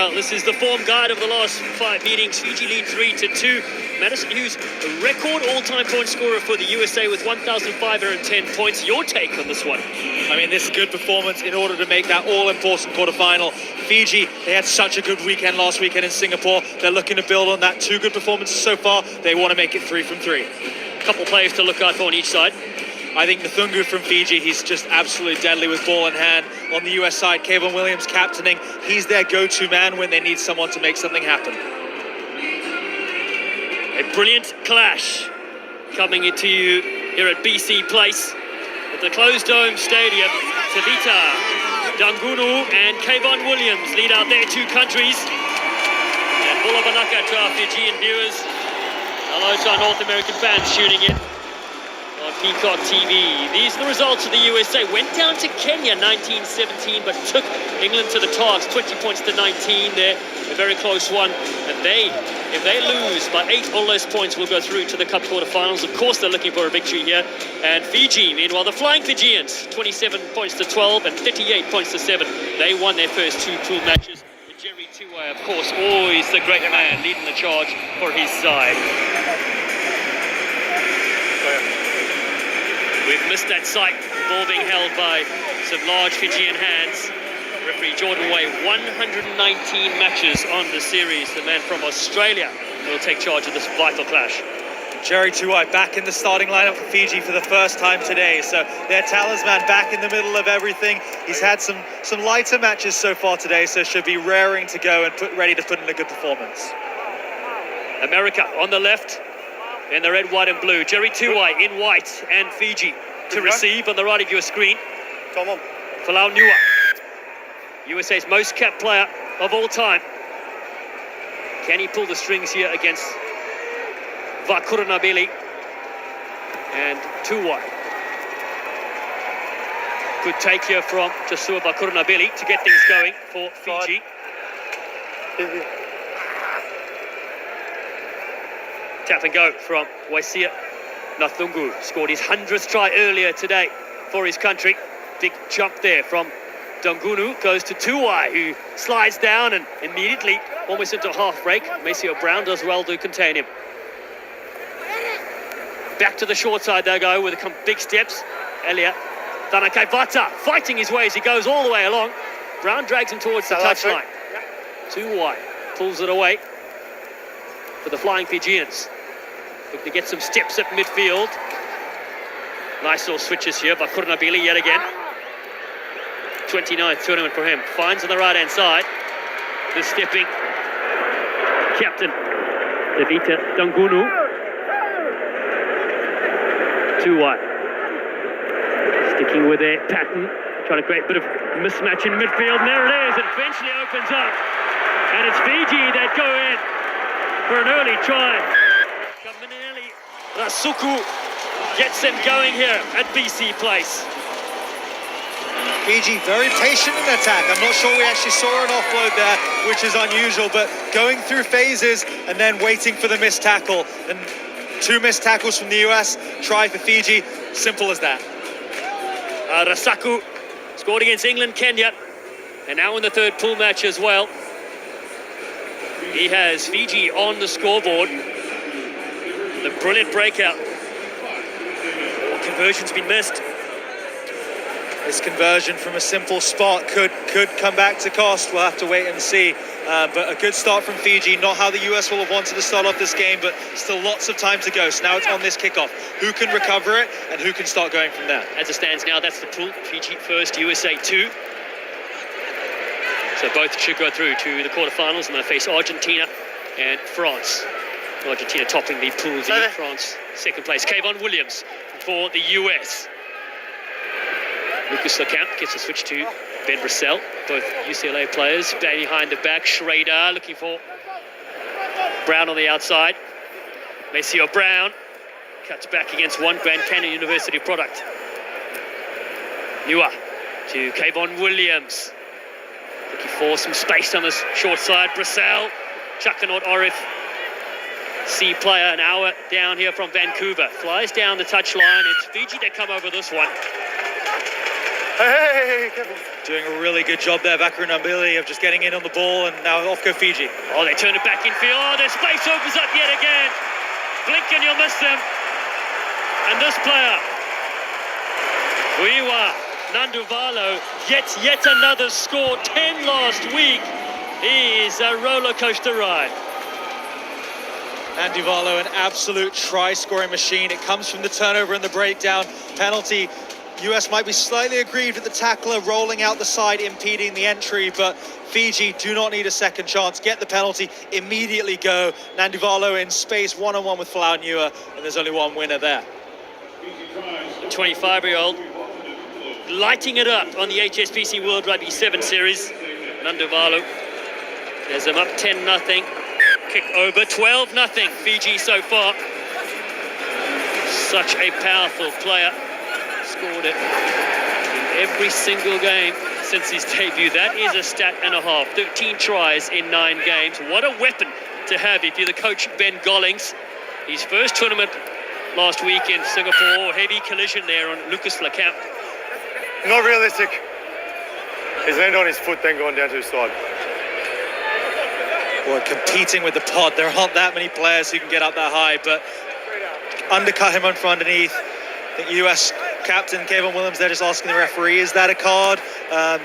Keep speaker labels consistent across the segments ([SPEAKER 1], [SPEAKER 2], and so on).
[SPEAKER 1] Well, this is the form guide of the last 5 meetings. Fiji lead 3-2. Madison Hughes, a record all-time point scorer for the USA with 1,510 points. Your take on this one?
[SPEAKER 2] I mean, this is a good performance in order to make that all-important quarterfinal. Fiji, they had such a good weekend last weekend in Singapore. They're looking to build on that. 2 good performances so far. They want to make it 3 from 3.
[SPEAKER 1] A couple players to look out for on each side.
[SPEAKER 2] I think Nthungu from Fiji, he's just absolutely deadly with ball in hand. On the US side, Kevin Williams captaining. He's their go-to man when they need someone to make something happen.
[SPEAKER 1] A brilliant clash coming into you here at BC Place at the closed dome stadium. Tavita, Dangunu and Kevin Williams lead out their 2 countries. And Bula Banaka to our Fijian viewers. Hello to our North American fans tuning in on Peacock TV. These are the results of the USA. Went down to Kenya 19-17, but took England to the target, 20 points to 19 there. A very close one. And if they lose by 8 or less points, will go through to the Cup quarterfinals. Of course, they're looking for a victory here. And Fiji, meanwhile, the Flying Fijians, 27 points to 12 and 38 points to 7. They won their first 2 pool matches. And Jerry Tuwai, of course, always the great man leading the charge for his side. We've missed that sight, the ball being held by some large Fijian hands. Referee Jordan Way, 119 matches on the series. The man from Australia will take charge of this vital clash.
[SPEAKER 2] Jerry Tuwai back in the starting lineup for Fiji for the first time today. So their talisman back in the middle of everything. He's had some lighter matches so far today, so should be raring to go and ready to put in a good performance.
[SPEAKER 1] America on the left. In the red, white and blue. Jerry Tuwai in white and Fiji to receive on the right of your screen. Falau Nua, USA's most capped player of all time. Can he pull the strings here against Vakuranabili and Tuwai? Good take here from Jasua Vakuranabili to get things going for Fiji. Tap and go from Waisia Nthungu. Scored his 100th try earlier today for his country. Big jump there from Dangunu. Goes to Tuwai, who slides down and immediately, almost into a half break. Maceo Brown does well to contain him. Back to the short side they go with a big steps. Elia Tanakaivata fighting his way as he goes all the way along. Brown drags him towards the touchline. Tuwai pulls it away for the Flying Fijians. Look to get some steps at midfield. Nice little switches here by Vakuranabili yet again. 29th tournament for him. Finds on the right-hand side. The stepping captain, Davita Dangunu. Tuwai. Sticking with their pattern. Trying to create a bit of mismatch in midfield. And there it is. It eventually opens up. And it's Fiji that go in for an early try. Kaminelli Rasuku gets them going here at BC Place.
[SPEAKER 2] Fiji very patient in attack. I'm not sure we actually saw an offload there, which is unusual, but going through phases and then waiting for the missed tackle. And 2 missed tackles from the US, try for Fiji, simple as that.
[SPEAKER 1] Rasaku scored against England, Kenya, and now in the 3rd pool match as well. He has Fiji on the scoreboard. The brilliant breakout. Conversion's been missed.
[SPEAKER 2] This conversion from a simple spot could come back to cost. We'll have to wait and see. But a good start from Fiji. Not how the US will have wanted to start off this game, but still lots of time to go. So now it's on this kickoff. Who can recover it and who can start going from there?
[SPEAKER 1] As it stands now, that's the pool. Fiji first, USA 2. So both should go through to the quarterfinals, and they'll face Argentina and France. Argentina topping the pool D, France 2nd place. Kevin Williams for the US. Lucas Lecamp gets a switch to Ben Russell, both UCLA players. Behind the back, Schrader looking for Brown on the outside. Maceo Brown cuts back against one Grand Canyon University product. Nua to Kevin Williams. Looking for some space on this short side. Russell, Chakanot Orif. C player, an hour down here from Vancouver. Flies down the touchline. It's Fiji that come over this one.
[SPEAKER 2] doing a really good job there, Vancouver of just getting in on the ball, and now off go Fiji.
[SPEAKER 1] Oh, they turn it back in field. Oh, their space opens up yet again. Blink and you'll miss them. And this player, Uiwa Nanduvalo, yet another score. 10 last week. He is a roller coaster ride.
[SPEAKER 2] Nanduvalo, an absolute try-scoring machine. It comes from the turnover and the breakdown. Penalty. US might be slightly aggrieved at the tackler rolling out the side, impeding the entry, but Fiji do not need a second chance. Get the penalty, immediately go. Nanduvalo in space, one-on-one with Falaunua, and there's only one winner there.
[SPEAKER 1] The 25-year-old lighting it up on the HSBC World Rugby 7 Series. Nanduvalo has them up 10-0. Kick over, 12-0. Fiji so far. Such a powerful player. Scored it in every single game since his debut. That is a stat and a half. 13 tries in 9 games. What a weapon to have if you're the coach, Ben Gollings. His first tournament last week in Singapore. Heavy collision there on Lucas Lecamp.
[SPEAKER 3] Not realistic. He's landed on his foot, then gone down to his side.
[SPEAKER 2] Well, competing with the pod, there aren't that many players who can get up that high, but undercut him from underneath. I think US captain Kevin Williams, they're just asking the referee, is that a card?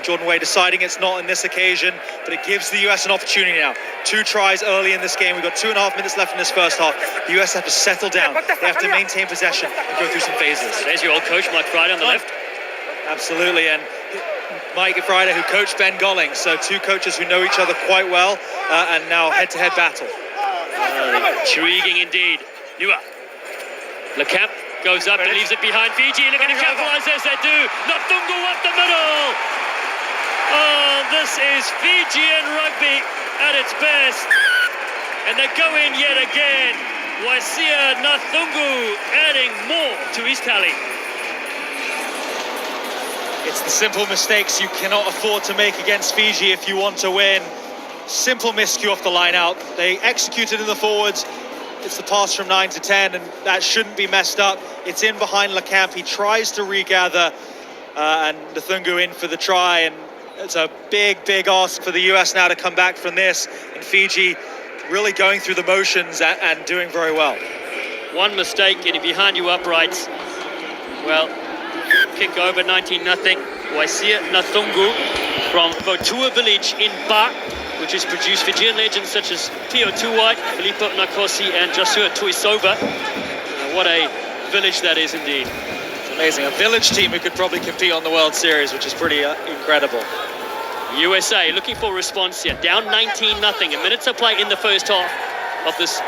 [SPEAKER 2] Jordan Way deciding it's not in this occasion, but it gives the US an opportunity now. 2 tries early in this game. We've got 2.5 minutes left in this first half. The US have to settle down. They have to maintain possession and go through some phases.
[SPEAKER 1] There's your old coach, Mike Friday, on the left.
[SPEAKER 2] Absolutely, and Mike Friday, who coached Ben Golling, so 2 coaches who know each other quite well, and now head-to-head battle.
[SPEAKER 1] Intriguing indeed. Nua. Lecamp goes up and leaves it behind Fiji. Looking to capitalise as they do. Nathungu up the middle. Oh, this is Fijian rugby at its best. And they go in yet again. Waisia Nathungu adding more to his tally.
[SPEAKER 2] It's the simple mistakes you cannot afford to make against Fiji if you want to win. Simple miscue off the line out. They executed in the forwards. It's the pass from 9 to 10, and that shouldn't be messed up. It's in behind Lecamp. He tries to regather, and Nathungu in for the try, and it's a big ask for the US now to come back from this, and Fiji really going through the motions and doing very well.
[SPEAKER 1] One mistake and behind you uprights. Well, kick over, 19-0. Waisia Nathungu from Votua village in Ba, which has produced Fijian legends such as Pio Tuwai, Filippo Nakosi and Joshua Tuisova. What a village that is indeed.
[SPEAKER 2] It's amazing. A village team who could probably compete on the World Series, which is pretty incredible.
[SPEAKER 1] USA looking for a response here. Down 19-0. A minute to play in the first half of this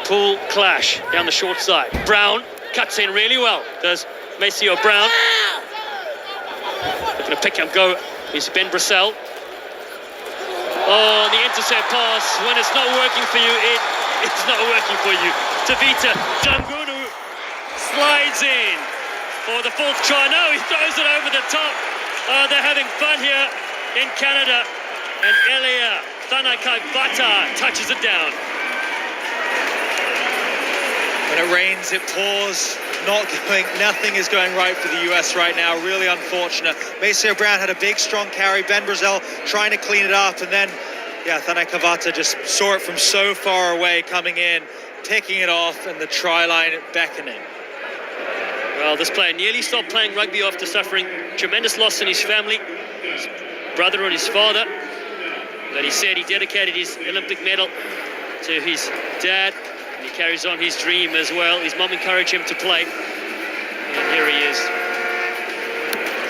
[SPEAKER 1] pool clash down the short side. Brown cuts in really well. Does Maceo Brown. Looking to pick and go is Ben Brissell. Oh, the intercept pass, when it's not working for you, it's not working for you. Tavita Dangunu slides in for the 4th try. No, he throws it over the top. They're having fun here in Canada. And Elia Thanakaibata touches it down.
[SPEAKER 2] When it rains, it pours. Nothing is going right for the US right now. Really unfortunate. Maceo Brown had a big, strong carry. Ben Brissell trying to clean it up, and then, Thana Kavata just saw it from so far away coming in, picking it off, and the try line beckoning.
[SPEAKER 1] Well, this player nearly stopped playing rugby after suffering tremendous loss in his family, his brother and his father. But he said he dedicated his Olympic medal to his dad. He carries on his dream as well. His mum encouraged him to play. And here he is.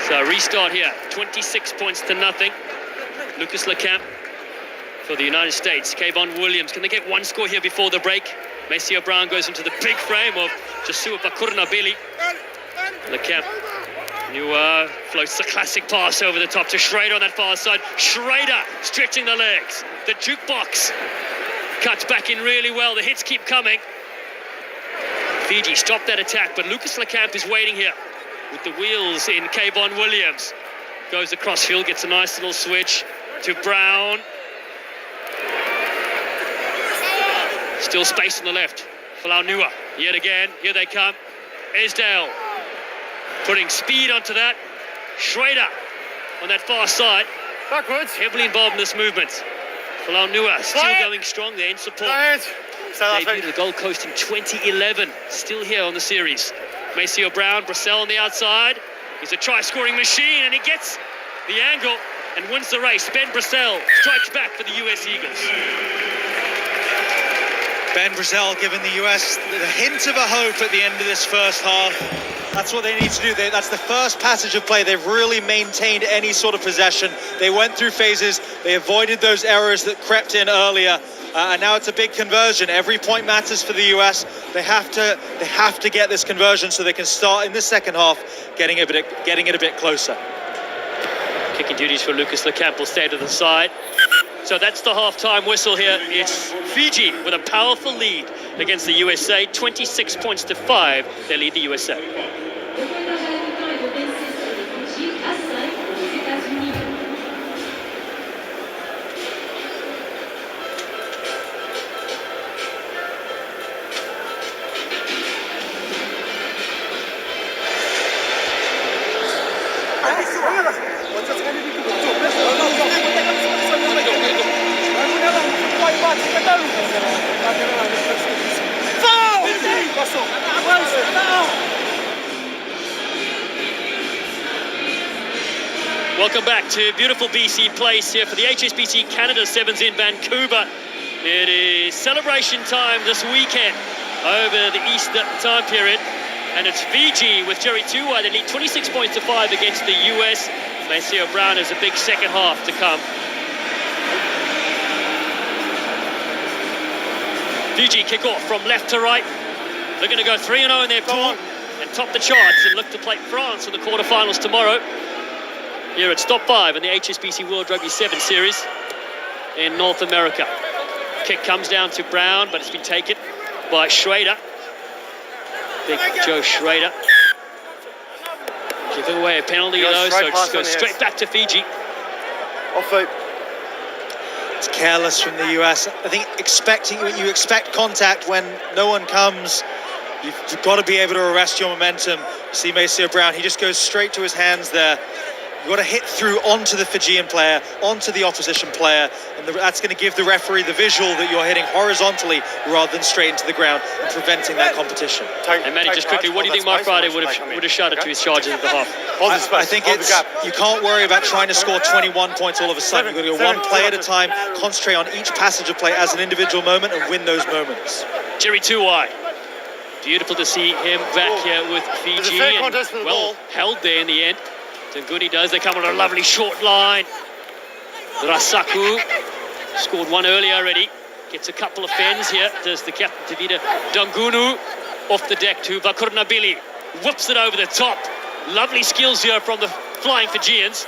[SPEAKER 1] So restart here. 26 points to nothing. Lucas Lecamp for the United States. Kayvon Williams. Can they get one score here before the break? Maceo Brown goes into the big frame of Joshua Pakurna-Billy. Lecamp. Nua floats the classic pass over the top to Schrader on that far side. Schrader stretching the legs. The jukebox cuts back in really well. The hits keep coming. Fiji stopped that attack, but Lucas Lecamp is waiting here with the wheels in. Kayvon Williams goes across field, gets a nice little switch to Brown. Still space on the left. Falaunua yet again. Here they come. Esdale putting speed onto that. Schrader on that far side.
[SPEAKER 3] Backwards.
[SPEAKER 1] Heavily involved in this movement. Falaunua still
[SPEAKER 3] Quiet.
[SPEAKER 1] going strong there in support.
[SPEAKER 3] Quiet. Stay last
[SPEAKER 1] Debuted to the Gold Coast in 2011. Still here on the series. Maceo Brown, Brissell on the outside. He's a try-scoring machine, and he gets the angle and wins the race. Ben Brissell strikes back for the US Eagles.
[SPEAKER 2] Ben Brissell giving the US the hint of a hope at the end of this first half. That's what they need to do. That's the first passage of play. They've really maintained any sort of possession. They went through phases. They avoided those errors that crept in earlier. And now it's a big conversion. Every point matters for the US. They have to get this conversion so they can start in the second half getting it a bit closer.
[SPEAKER 1] Kicking duties for Lucas Lecamp will stay to the side. So that's the half-time whistle here. It's Fiji with a powerful lead against the USA, 26 points to 5. They lead the USA. Welcome back to beautiful BC Place here for the HSBC Canada 7's in Vancouver. It is celebration time this weekend over the Easter time period. And it's Fiji with Jerry Tuwai. They lead 26 points to 5 against the US. Maceo Brown has a big second half to come. Fiji kick off from left to right. They're going to go 3-0 in their pool and top the charts and look to play France in the quarterfinals tomorrow. Here at Stop 5 in the HSBC World Rugby 7 Series in North America. Kick comes down to Brown, but it's been taken by Schrader. Big Joe Schrader. Giving away a penalty though, so it just goes straight back to Fiji.
[SPEAKER 3] Off feet.
[SPEAKER 2] It's careless from the US. I think you expect contact when no one comes. You've got to be able to arrest your momentum. You see Maceo Brown, he just goes straight to his hands there. You've got to hit through onto the Fijian player, onto the opposition player, and that's going to give the referee the visual that you're hitting horizontally rather than straight into the ground and preventing that competition.
[SPEAKER 1] And Matty, just quickly, what do you think Mike Friday would have shouted to his charges at the half?
[SPEAKER 2] I think you can't worry about trying to score 21 points all of a sudden. You've got to go one play at a time, concentrate on each passage of play as an individual moment and win those moments.
[SPEAKER 1] Jerry Tuwai. Beautiful to see him back here with Fiji, and well held there in the end. Tanguni does. They come on a lovely short line. Rasaku scored one earlier already. Gets a couple of fens here. Does the captain Tavita Dangunu off the deck to Vakurnabili. Whoops it over the top. Lovely skills here from the flying Fijians.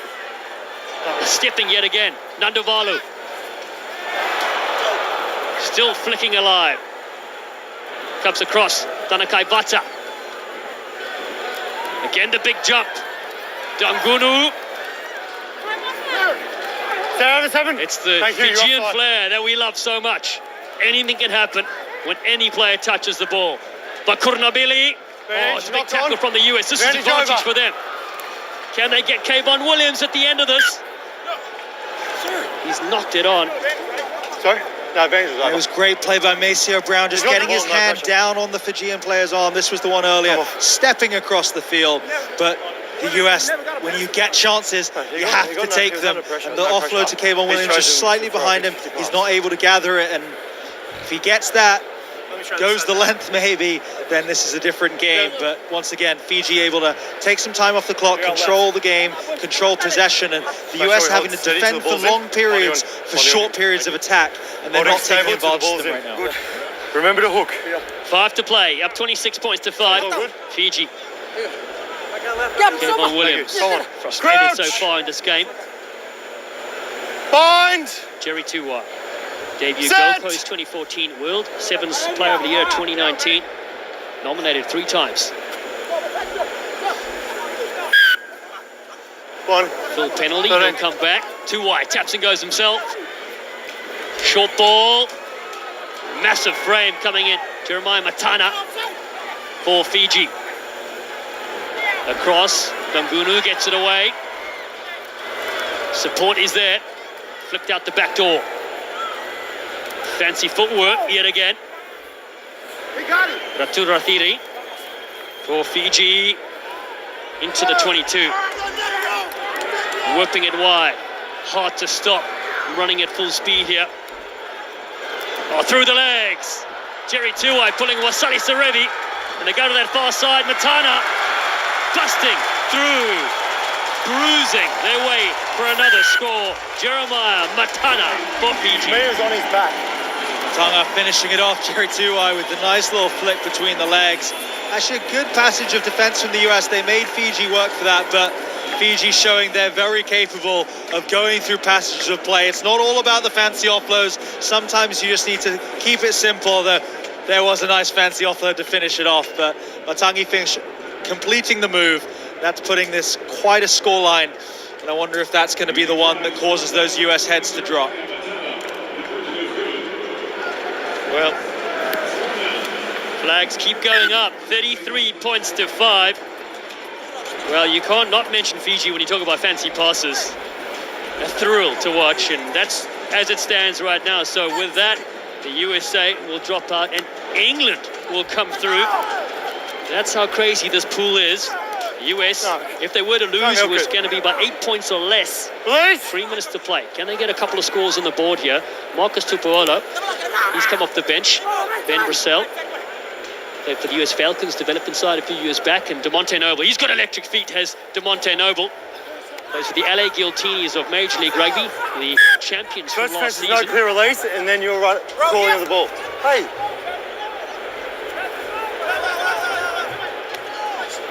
[SPEAKER 1] Stepping yet again. Nandovalu. Still flicking alive. Comes across. Tanakai Bata. Again the big jump. Dangunu. It's the Fijian flair that we love so much. Anything can happen when any player touches the ball. But Kurnabili, it's a big tackle from the US. This is advantage for them. Can they get Kayvon Williams at the end of this? He's knocked it on.
[SPEAKER 3] Sorry? No,
[SPEAKER 2] it was great play by Maceo Brown, just getting his hand down on the Fijian player's arm. This was the one earlier, stepping across the field. But the US, when you get chances, you have to take them. And the offload to Kayvon Williams just slightly behind him. He's not able to gather it, and if he gets that, goes the length maybe, then this is a different game. But once again, Fiji able to take some time off the clock, control the game, control possession, and the US having to defend for long periods for short periods of attack, and they're not taking advantage of them right now.
[SPEAKER 3] Remember the hook.
[SPEAKER 1] 5 to play, up 26 points to 5. Fiji. Kayvon Williams, frustrated so far in this game.
[SPEAKER 3] Bind!
[SPEAKER 1] Jerry Tuwai. Debut Gold Coast 2014 World 7's Player of the Year 2019. Nominated 3 times. Full penalty, he'll come back. Tuwai taps and goes himself. Short ball. Massive frame coming in. Jeremiah Matana for Fiji. Across, Dangunu gets it away. Support is there. Flicked out the back door. Fancy footwork yet again. Ratu Rathiri for Fiji into the 22. Whipping it wide. Hard to stop. Running at full speed here. Oh, through the legs. Jerry Tuai pulling Wasali Sarevi. And they go to that far side. Matana busting through. Bruising their way for another score. Jeremiah Matana for Fiji.
[SPEAKER 3] Meters on his back.
[SPEAKER 2] Tonga finishing it off, Jerry Tuai with the nice little flick between the legs. Actually a good passage of defense from the US. They made Fiji work for that, but Fiji showing they're very capable of going through passages of play. It's not all about the fancy offloads. Sometimes you just need to keep it simple. There was a nice fancy offload to finish it off, but Matangi finished completing the move. That's putting this quite a scoreline, and I wonder if that's going to be the one that causes those US heads to drop.
[SPEAKER 1] Well, flags keep going up. 33 points to 5. Well, you can't not mention Fiji when you talk about fancy passes. A thrill to watch, and that's as it stands right now. So with that, the USA will drop out, and England will come through. That's how crazy this pool is. US, if they were to lose, it was going to be by 8 points or less. 3 minutes to play. Can they get a couple of scores on the board here? Marcus Tupuola, he's come off the bench. Ben Brissell, played for the US Falcons, developed inside a few years back. And DeMonte Noble, he's got electric feet, has DeMonte Noble. Plays for the LA Guiltinis of Major League Rugby, the champions from last season.
[SPEAKER 3] No clear release, and then you're right, calling on the ball. Hey.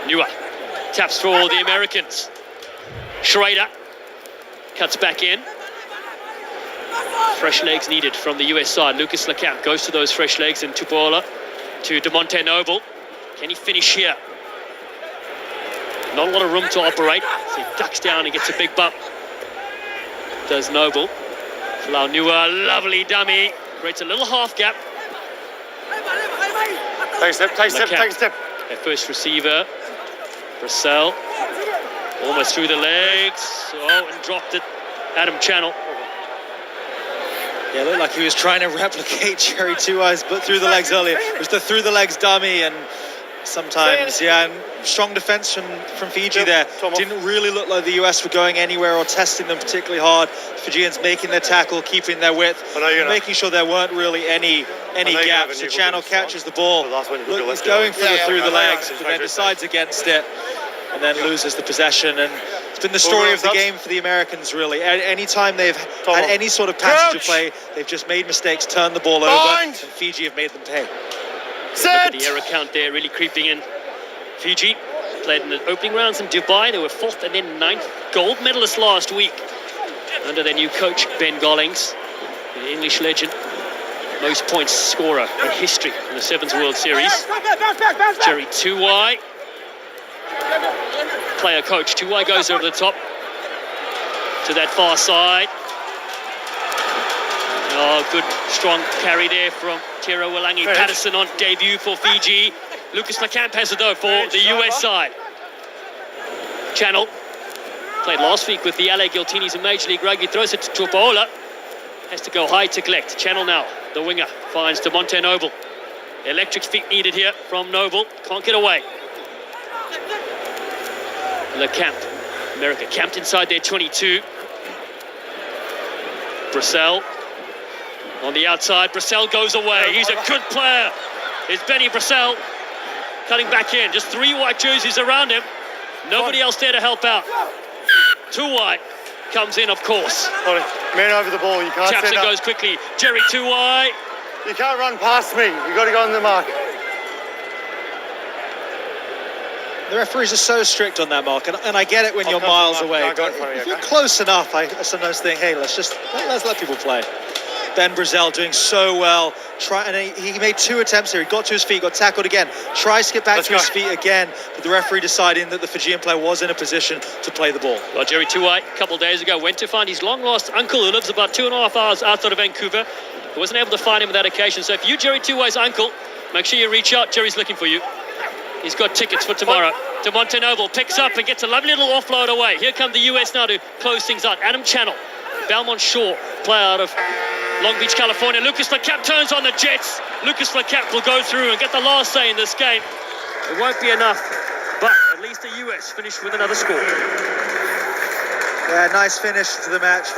[SPEAKER 1] Nua taps for the Americans. Schrader cuts back in. Fresh legs needed from the US side. Lucas Lecamp goes to those fresh legs, and Tupuola to DeMonte Noble. Can he finish here? Not a lot of room to operate, so he ducks down and gets a big bump. Does Noble. Falau Nua, lovely dummy. Creates a little half gap.
[SPEAKER 3] Take a step, take a step, take a step.
[SPEAKER 1] Their first receiver, Brissell, almost through the legs. Oh, and dropped it. Adam Channel.
[SPEAKER 2] Yeah, it looked like he was trying to replicate Jerry Tuai's but through the legs earlier. It was the through the legs dummy, and sometimes, yeah, and strong defense from Fiji there. Didn't really look like the US were going anywhere or testing them particularly hard. Fijians making their tackle, keeping their width, making sure there weren't really any gaps. So Channel catches the ball. Look, he's going for the through the legs, but then decides against it, and then loses the possession. And it's been the story of the game for the Americans, really. Anytime they've had any sort of passage of play, they've just made mistakes, turned the ball over, and Fiji have made them pay.
[SPEAKER 1] Look at the error count there, really creeping in. Fiji played in the opening rounds in Dubai. They were 4th and then 9th. Gold medalists last week under their new coach, Ben Gollings, the English legend. Most points scorer in history in the 7's World Series. Jerry Tuai, player coach. Tuai goes over the top to that far side. Oh, good strong carry there from Tero Walangi Patterson on debut for Fiji. Lucas Lecamp has it though for the US side. Channel played last week with the LA Guiltinis in Major League Rugby. Throws it to Tupuola. Has to go high to collect. Channel now, the winger, finds DeMonte Noble. Electric feet needed here from Noble. Can't get away. Lecamp, America camped inside their 22. Brissell on the outside. Brissell goes away. He's a good player. It's Benny Brissell cutting back in. Just 3 white jerseys around him. Nobody else there to help out. Tuai comes in, of course.
[SPEAKER 3] Man over the ball. You can't
[SPEAKER 1] Jackson
[SPEAKER 3] stand up.
[SPEAKER 1] goes quickly. Jerry Tuai.
[SPEAKER 3] You can't run past me. You got to go on the mark.
[SPEAKER 2] The referees are so strict on that mark, and I get it when you're miles away, but if you're close enough, I sometimes think, hey, let's let people play. Ben Brissell doing so well. He made 2 attempts here. He got to his feet, got tackled again. Tries to get back to his feet again, but the referee deciding that the Fijian player was in a position to play the ball.
[SPEAKER 1] Well, Jerry Tuai, a couple of days ago, went to find his long-lost uncle who lives about 2.5 hours outside of Vancouver. He wasn't able to find him on that occasion. So if you're Jerry Tuai's uncle, make sure you reach out. Jerry's looking for you. He's got tickets for tomorrow. De Montenoble picks up and gets a lovely little offload away. Here come the US now to close things out. Adam Channel, Belmont Shore, player out of Long Beach, California. Lucas Lecap turns on the Jets. Lucas Lecap will go through and get the last say in this game. It won't be enough, but at least the US finish with another score.
[SPEAKER 2] Yeah, nice finish to the match.